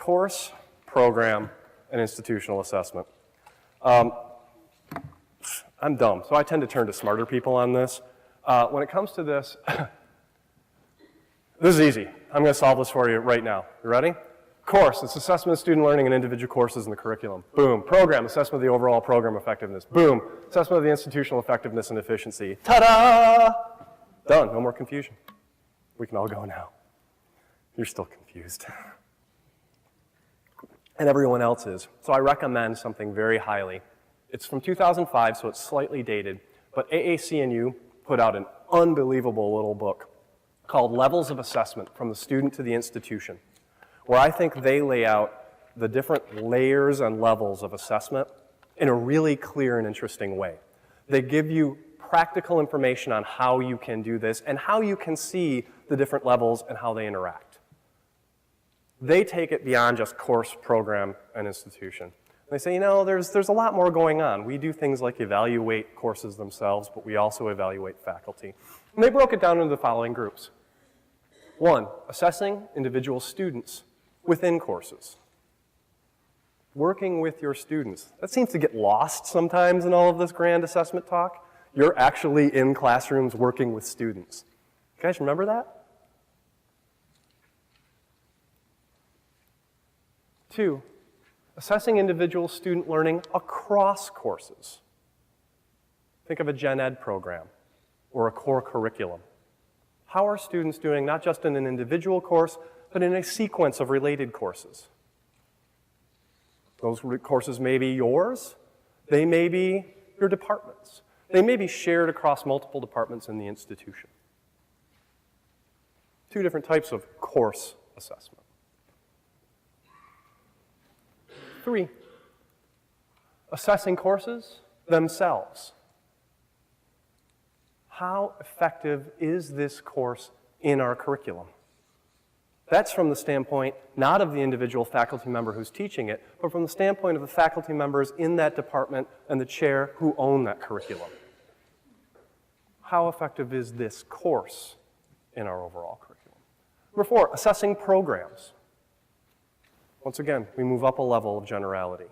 course, program, and institutional assessment. I'm dumb, so I tend to turn to smarter people on this. When it comes to this, this is easy. I'm going to solve this for you right now. You ready? Course, it's assessment of student learning and individual courses in the curriculum. Boom. Program, assessment of the overall program effectiveness. Boom. Assessment of the institutional effectiveness and efficiency. Ta-da! Done. No more confusion. We can all go now. You're still confused. And everyone else is. So I recommend something very highly. It's from 2005, so it's slightly dated, but AAC&U put out an unbelievable little book called Levels of Assessment from the Student to the Institution, where I think they lay out the different layers and levels of assessment in a really clear and interesting way. They give you practical information on how you can do this and how you can see the different levels and how they interact. They take it beyond just course, program, and institution. They say, you know, there's a lot more going on. We do things like evaluate courses themselves, but we also evaluate faculty. And they broke it down into the following groups. 1, assessing individual students within courses. Working with your students. That seems to get lost sometimes in all of this grand assessment talk. You're actually in classrooms working with students. You guys remember that? 2, assessing individual student learning across courses. Think of a gen ed program or a core curriculum. How are students doing not just in an individual course, but in a sequence of related courses? Those courses may be yours. They may be your department's. They may be shared across multiple departments in the institution. 2 different types of course assessment. 3, assessing courses themselves. How effective is this course in our curriculum? That's from the standpoint not of the individual faculty member who's teaching it, but from the standpoint of the faculty members in that department and the chair who own that curriculum. How effective is this course in our overall curriculum? Number 4, assessing programs. Once again, we move up a level of generality.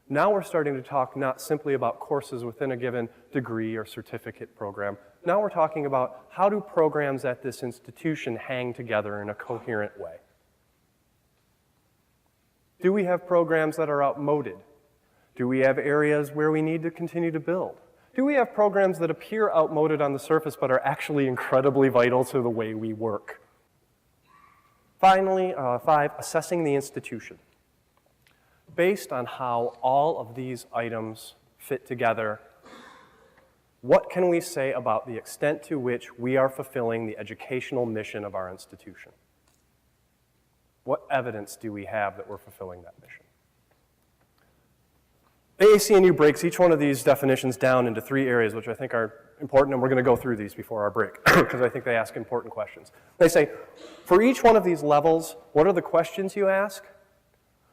Now we're starting to talk not simply about courses within a given degree or certificate program. Now we're talking about how do programs at this institution hang together in a coherent way. Do we have programs that are outmoded? Do we have areas where we need to continue to build? Do we have programs that appear outmoded on the surface but are actually incredibly vital to the way we work? Finally, 5, assessing the institution. Based on how all of these items fit together, what can we say about the extent to which we are fulfilling the educational mission of our institution? What evidence do we have that we're fulfilling that mission? AAC&U breaks each one of these definitions down into 3 areas, which I think are important, and we're going to go through these before our break, because I think they ask important questions. They say, for each one of these levels, what are the questions you ask?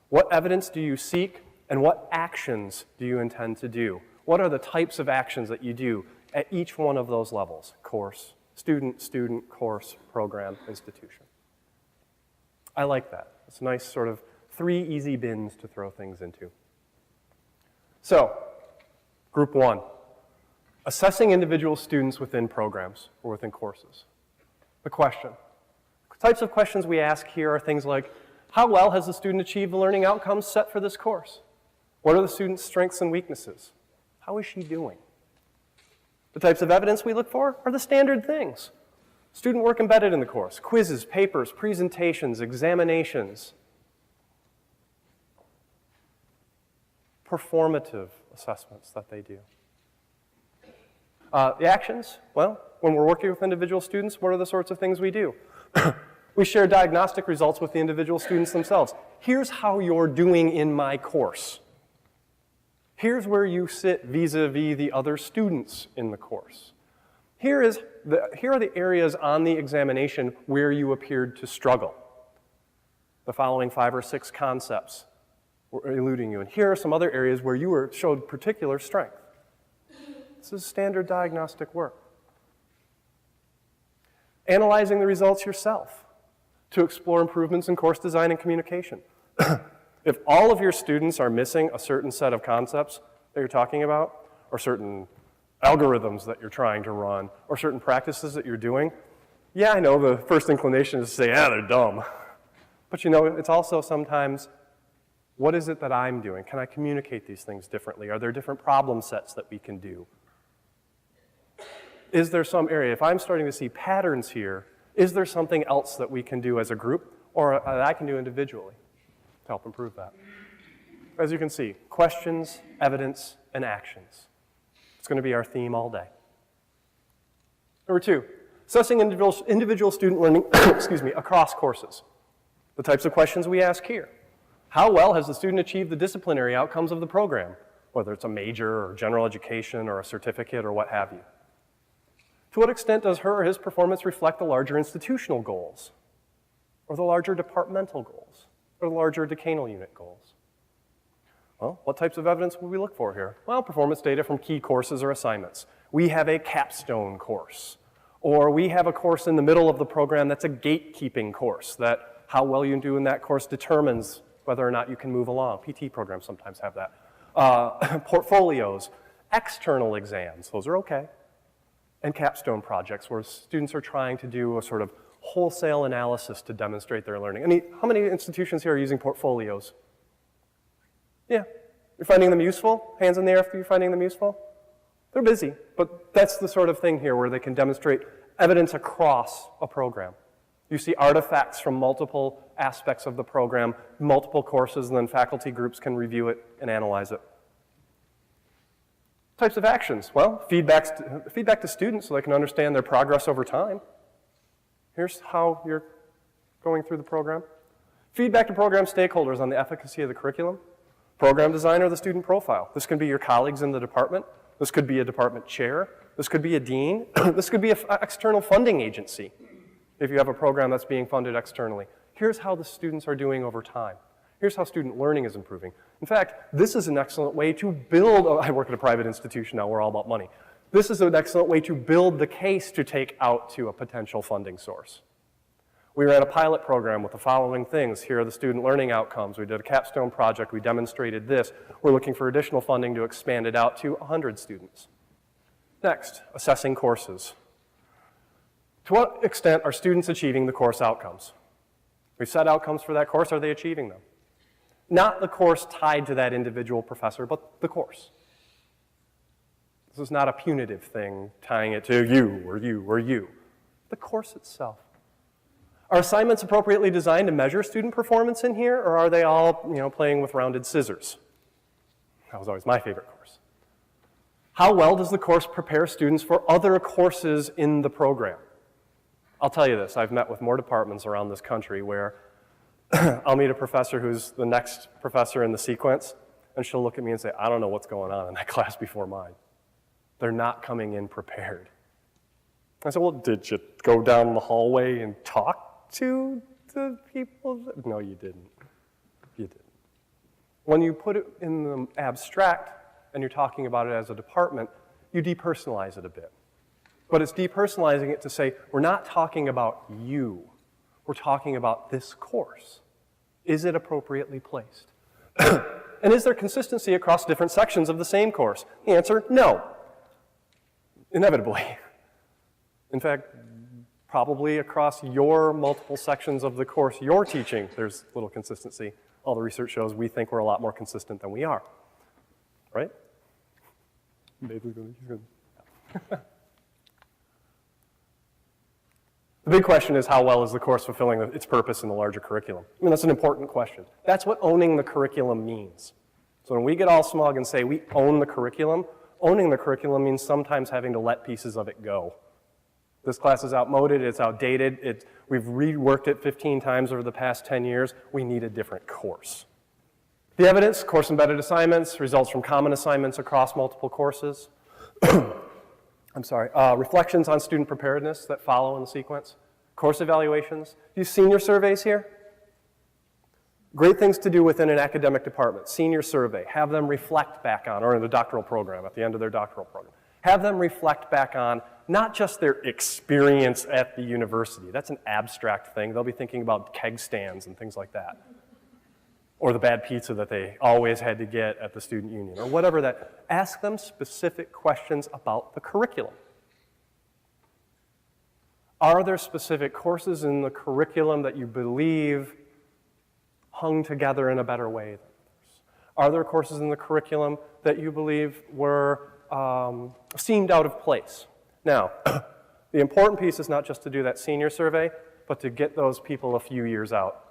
What evidence do you seek? And what actions do you intend to do? What are the types of actions that you do at each one of those levels? Course, student, course, program, institution. I like that. It's a nice sort of 3 easy bins to throw things into. So, group 1, assessing individual students within programs or within courses. The question. The types of questions we ask here are things like, how well has the student achieved the learning outcomes set for this course? What are the student's strengths and weaknesses? How is she doing? The types of evidence we look for are the standard things. Student work embedded in the course, quizzes, papers, presentations, examinations, performative assessments that they do. The actions, well, when we're working with individual students, what are the sorts of things we do? We share diagnostic results with the individual students themselves. Here's how you're doing in my course. Here's where you sit vis-a-vis the other students in the course. Here are the areas on the examination where you appeared to struggle. The following 5 or 6 concepts were eluding you. And here are some other areas where you showed particular strength. This is standard diagnostic work. Analyzing the results yourself to explore improvements in course design and communication. If all of your students are missing a certain set of concepts that you're talking about, or certain algorithms that you're trying to run, or certain practices that you're doing, yeah, I know the first inclination is to say, yeah, they're dumb. But you know, it's also sometimes, what is it that I'm doing? Can I communicate these things differently? Are there different problem sets that we can do? Is there some area, if I'm starting to see patterns here, is there something else that we can do as a group or that I can do individually to help improve that? As you can see, questions, evidence, and actions. It's going to be our theme all day. Number 2, assessing individual student learning excuse me, across courses. The types of questions we ask here. How well has the student achieved the disciplinary outcomes of the program, whether it's a major or general education or a certificate or what have you? To what extent does her or his performance reflect the larger institutional goals, or the larger departmental goals, or the larger decanal unit goals? Well, what types of evidence will we look for here? Well, performance data from key courses or assignments. We have a capstone course, or we have a course in the middle of the program that's a gatekeeping course, that how well you do in that course determines whether or not you can move along. PT programs sometimes have that. Portfolios, external exams, those are okay. And capstone projects where students are trying to do a sort of wholesale analysis to demonstrate their learning. How many institutions here are using portfolios? Yeah. You're finding them useful? Hands in the air if you're finding them useful? They're busy, but that's the sort of thing here where they can demonstrate evidence across a program. You see artifacts from multiple aspects of the program, multiple courses, and then faculty groups can review it and analyze it. Types of actions. Well, feedback to students so they can understand their progress over time. Here's how you're going through the program. Feedback to program stakeholders on the efficacy of the curriculum. Program design or the student profile. This can be your colleagues in the department. This could be a department chair. This could be a dean. This could be an external funding agency if you have a program that's being funded externally. Here's how the students are doing over time. Here's how student learning is improving. In fact, this is an excellent way to build, I work at a private institution now, we're all about money. This is an excellent way to build the case to take out to a potential funding source. We ran a pilot program with the following things. Here are the student learning outcomes. We did a capstone project, we demonstrated this. We're looking for additional funding to expand it out to 100 students. Next, assessing courses. To what extent are students achieving the course outcomes? We've set outcomes for that course, are they achieving them? Not the course tied to that individual professor, but the course. This is not a punitive thing tying it to you or you or you. The course itself. Are assignments appropriately designed to measure student performance in here, or are they all, playing with rounded scissors? That was always my favorite course. How well does the course prepare students for other courses in the program? I'll tell you this, I've met with more departments around this country where I'll meet a professor who's the next professor in the sequence, and she'll look at me and say, I don't know what's going on in that class before mine. They're not coming in prepared. I said, well, did you go down the hallway and talk to the people? No, you didn't. You didn't. When you put it in the abstract and you're talking about it as a department, you depersonalize it a bit. But it's depersonalizing it to say, we're not talking about you. We're talking about this course. Is it appropriately placed? And is there consistency across different sections of the same course? The answer, no. Inevitably. In fact, probably across your multiple sections of the course you're teaching, there's little consistency. All the research shows we think we're a lot more consistent than we are. Right? The big question is, how well is the course fulfilling its purpose in the larger curriculum? That's an important question. That's what owning the curriculum means. So when we get all smug and say we own the curriculum, owning the curriculum means sometimes having to let pieces of it go. This class is outmoded, it's outdated, we've reworked it 15 times over the past 10 years, we need a different course. The evidence, course-embedded assignments, results from common assignments across multiple courses. Reflections on student preparedness that follow in the sequence. Course evaluations. Do you senior surveys here? Great things to do within an academic department. Senior survey. Have them reflect back on, or in the doctoral program, at the end of their doctoral program. Have them reflect back on not just their experience at the university. That's an abstract thing. They'll be thinking about keg stands and things like that. or the bad pizza that they always had to get at the student union, or whatever that. Ask them specific questions about the curriculum. Are there specific courses in the curriculum that you believe hung together in a better way than others? Are there courses in the curriculum that you believe were seemed out of place? Now, the important piece is not just to do that senior survey, but to get those people a few years out.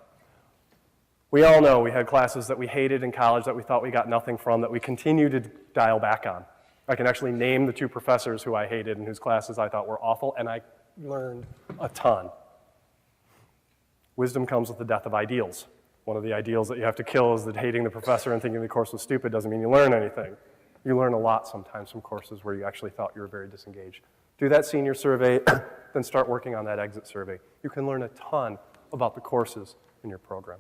We all know we had classes that we hated in college that we thought we got nothing from that we continue to dial back on. I can actually name the 2 professors who I hated and whose classes I thought were awful, and I learned a ton. Wisdom comes with the death of ideals. One of the ideals that you have to kill is that hating the professor and thinking the course was stupid doesn't mean you learn anything. You learn a lot sometimes from courses where you actually thought you were very disengaged. Do that senior survey, then start working on that exit survey. You can learn a ton about the courses in your program.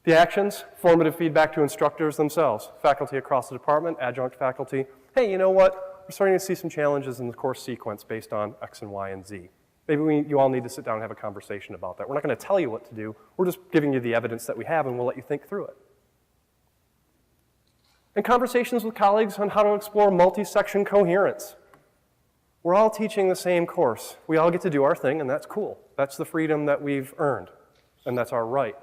The actions, formative feedback to instructors themselves, faculty across the department, adjunct faculty. Hey, you know what? We're starting to see some challenges in the course sequence based on X and Y and Z. Maybe you all need to sit down and have a conversation about that. We're not going to tell you what to do. We're just giving you the evidence that we have, and we'll let you think through it. And conversations with colleagues on how to explore multi-section coherence. We're all teaching the same course. We all get to do our thing, and that's cool. That's the freedom that we've earned, and that's our right.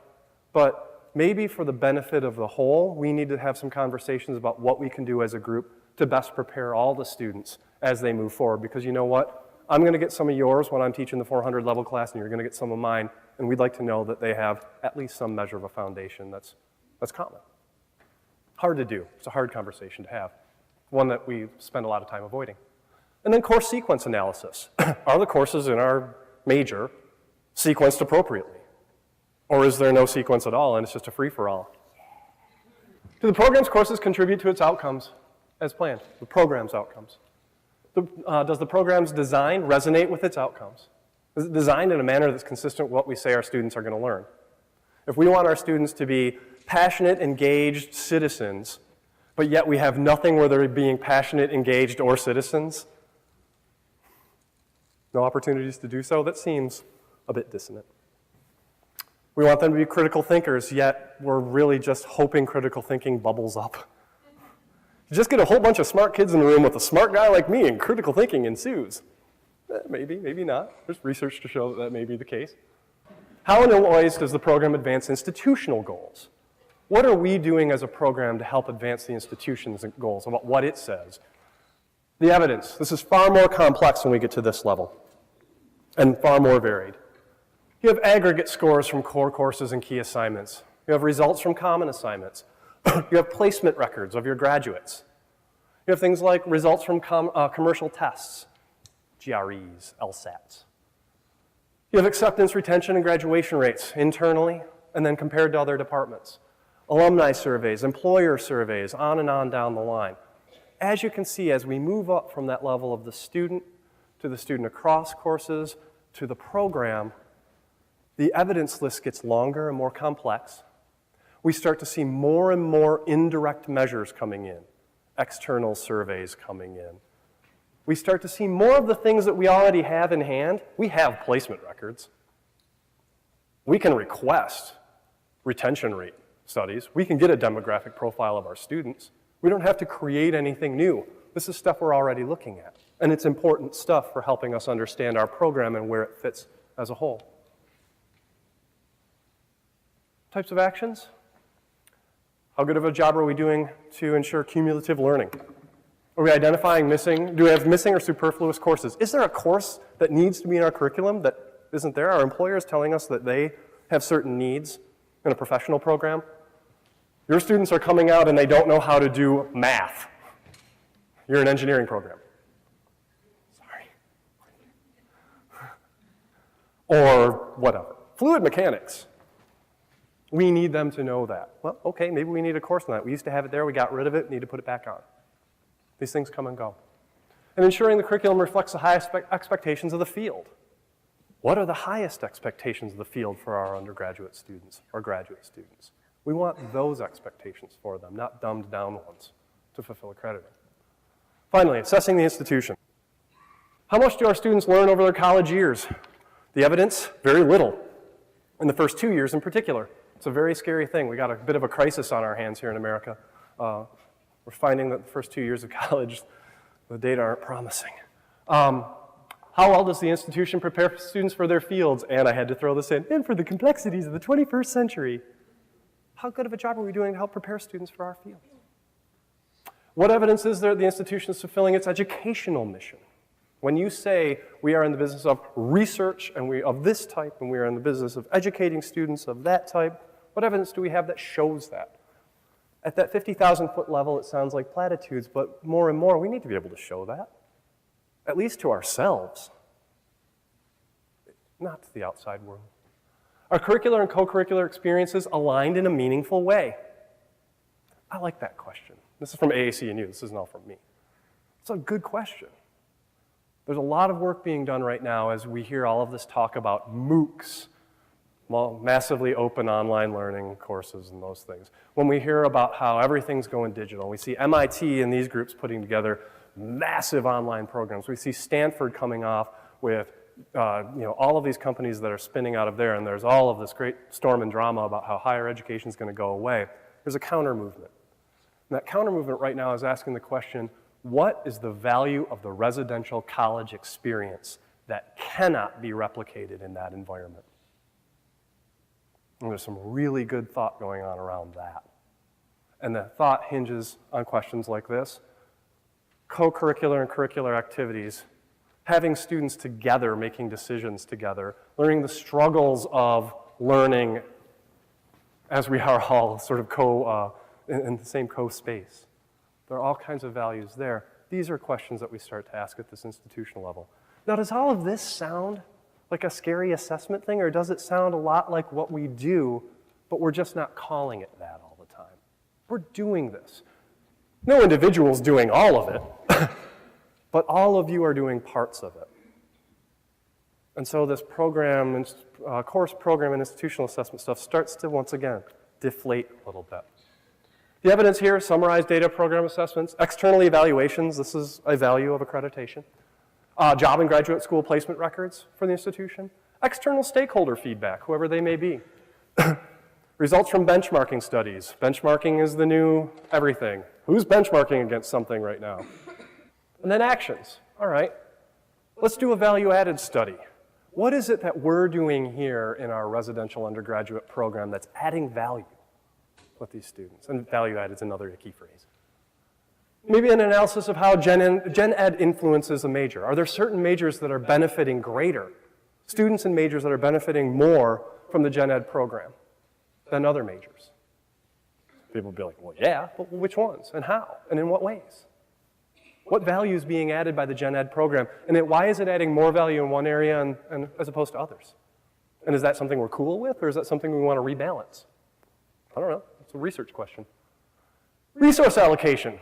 But maybe for the benefit of the whole, we need to have some conversations about what we can do as a group to best prepare all the students as they move forward. Because you know what? I'm going to get some of yours when I'm teaching the 400 level class, and you're going to get some of mine, and we'd like to know that they have at least some measure of a foundation that's common. Hard to do. It's a hard conversation to have, one that we spend a lot of time avoiding. And then course sequence analysis. Are the courses in our major sequenced appropriately? Or is there no sequence at all and it's just a free-for-all? Do the program's courses contribute to its outcomes as planned? The program's outcomes. Does the program's design resonate with its outcomes? Is it designed in a manner that's consistent with what we say our students are going to learn? If we want our students to be passionate, engaged citizens, but yet we have nothing where they're being passionate, engaged, or citizens, no opportunities to do so, that seems a bit dissonant. We want them to be critical thinkers, yet we're really just hoping critical thinking bubbles up. You just get a whole bunch of smart kids in the room with a smart guy like me and critical thinking ensues. Maybe, maybe not. There's research to show that that may be the case. How in ways does the program advance institutional goals? What are we doing as a program to help advance the institution's goals about what it says? The evidence. This is far more complex when we get to this level and far more varied. You have aggregate scores from core courses and key assignments. You have results from common assignments. You have placement records of your graduates. You have things like results from commercial tests, GREs, LSATs. You have acceptance, retention, and graduation rates internally and then compared to other departments. Alumni surveys, employer surveys, on and on down the line. As you can see, as we move up from that level of the student to the student across courses to the program, the evidence list gets longer and more complex. We start to see more and more indirect measures coming in, external surveys coming in. We start to see more of the things that we already have in hand. We have placement records. We can request retention rate studies. We can get a demographic profile of our students. We don't have to create anything new. This is stuff we're already looking at. And it's important stuff for helping us understand our program and where it fits as a whole. Types of actions. How good of a job are we doing to ensure cumulative learning? Are we identifying missing? Do we have missing or superfluous courses? Is there a course that needs to be in our curriculum that isn't there? Are employers telling us that they have certain needs in a professional program? Your students are coming out and they don't know how to do math. You're an engineering program. Sorry. Or whatever. Fluid mechanics. We need them to know that. Well, okay, maybe we need a course on that. We used to have it there, we got rid of it, need to put it back on. These things come and go. And ensuring the curriculum reflects the highest expectations of the field. What are the highest expectations of the field for our undergraduate students or graduate students? We want those expectations for them, not dumbed down ones to fulfill accrediting. Finally, assessing the institution. How much do our students learn over their college years? The evidence, very little. In the first 2 years in particular. It's a very scary thing. We got a bit of a crisis on our hands here in America. We're finding that the first 2 years of college, the data aren't promising. How well does the institution prepare students for their fields? And I had to throw this in, and for the complexities of the 21st century. How good of a job are we doing to help prepare students for our fields? What evidence is there that the institution is fulfilling its educational mission? When you say we are in the business of research and we of this type, and we are in the business of educating students of that type, what evidence do we have that shows that? At that 50,000-foot level, it sounds like platitudes, but more and more, we need to be able to show that, at least to ourselves, not to the outside world. Are curricular and co-curricular experiences aligned in a meaningful way? I like that question. This is from AAC&U. This isn't all from me. It's a good question. There's a lot of work being done right now as we hear all of this talk about MOOCs, massively open online learning courses and those things. When we hear about how everything's going digital, we see MIT and these groups putting together massive online programs. We see Stanford coming off with all of these companies that are spinning out of there, and there's all of this great storm and drama about how higher education is going to go away. There's a counter movement. And that counter movement right now is asking the question, what is the value of the residential college experience that cannot be replicated in that environment? And there's some really good thought going on around that. And the thought hinges on questions like this. Co-curricular and curricular activities, having students together, making decisions together, learning the struggles of learning as we are all sort of in the same co-space. There are all kinds of values there. These are questions that we start to ask at this institutional level. Now, does all of this sound like a scary assessment thing, or does it sound a lot like what we do, but we're just not calling it that all the time? We're doing this. No individual's doing all of it, but all of you are doing parts of it. And so this program, course program and institutional assessment stuff starts to, once again, deflate a little bit. The evidence here, summarized data program assessments, external evaluations, this is a value of accreditation, job and graduate school placement records for the institution, external stakeholder feedback, whoever they may be, results from benchmarking studies. Benchmarking is the new everything. Who's benchmarking against something right now? And then actions. All right, let's do a value-added study. What is it that we're doing here in our residential undergraduate program that's adding value with these students? And value-added is another key phrase. Maybe an analysis of how Gen Ed influences a major. Are there certain majors that are benefiting greater, students in majors that are benefiting more from the Gen Ed program than other majors? People will be like, well, yeah, but which ones and how and in what ways? What value is being added by the Gen Ed program? And then why is it adding more value in one area and as opposed to others? And is that something we're cool with, or is that something we want to rebalance? I don't know. It's a research question. Resource allocation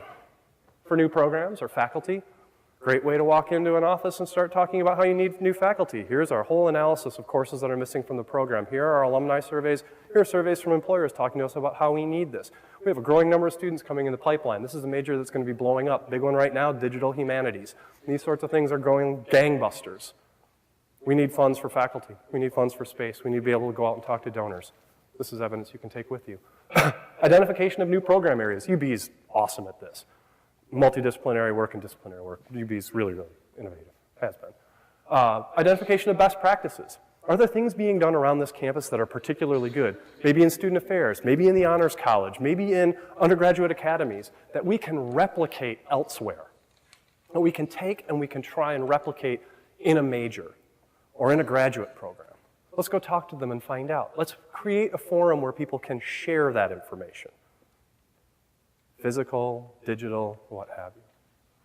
for new programs or faculty. Great way to walk into an office and start talking about how you need new faculty. Here's our whole analysis of courses that are missing from the program. Here are our alumni surveys. Here are surveys from employers talking to us about how we need this. We have a growing number of students coming in the pipeline. This is a major that's going to be blowing up. Big one right now, digital humanities. These sorts of things are going gangbusters. We need funds for faculty. We need funds for space. We need to be able to go out and talk to donors. This is evidence you can take with you. Identification of new program areas. UB is awesome at this. Multidisciplinary work and disciplinary work. UB is really, really innovative, has been. Identification of best practices. Are there things being done around this campus that are particularly good? Maybe in student affairs, maybe in the honors college, maybe in undergraduate academies that we can replicate elsewhere. That we can take and we can try and replicate in a major or in a graduate program. Let's go talk to them and find out. Let's create a forum where people can share that information. Physical, digital, what have you.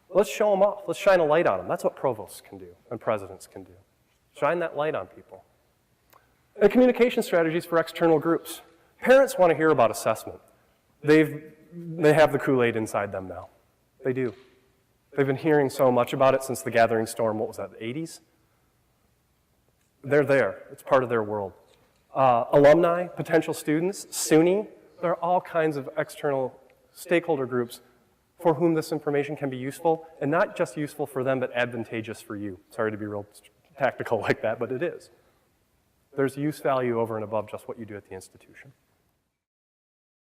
Let's show them off. Let's shine a light on them. That's what provosts can do and presidents can do. Shine that light on people. And communication strategies for external groups. Parents want to hear about assessment. They have the Kool-Aid inside them now. They do. They've been hearing so much about it since the gathering storm, what was that, the 80s? They're there. It's part of their world. Alumni, potential students, SUNY, there are all kinds of external stakeholder groups for whom this information can be useful, and not just useful for them, but advantageous for you. Sorry to be real tactical like that, but it is. There's use value over and above just what you do at the institution.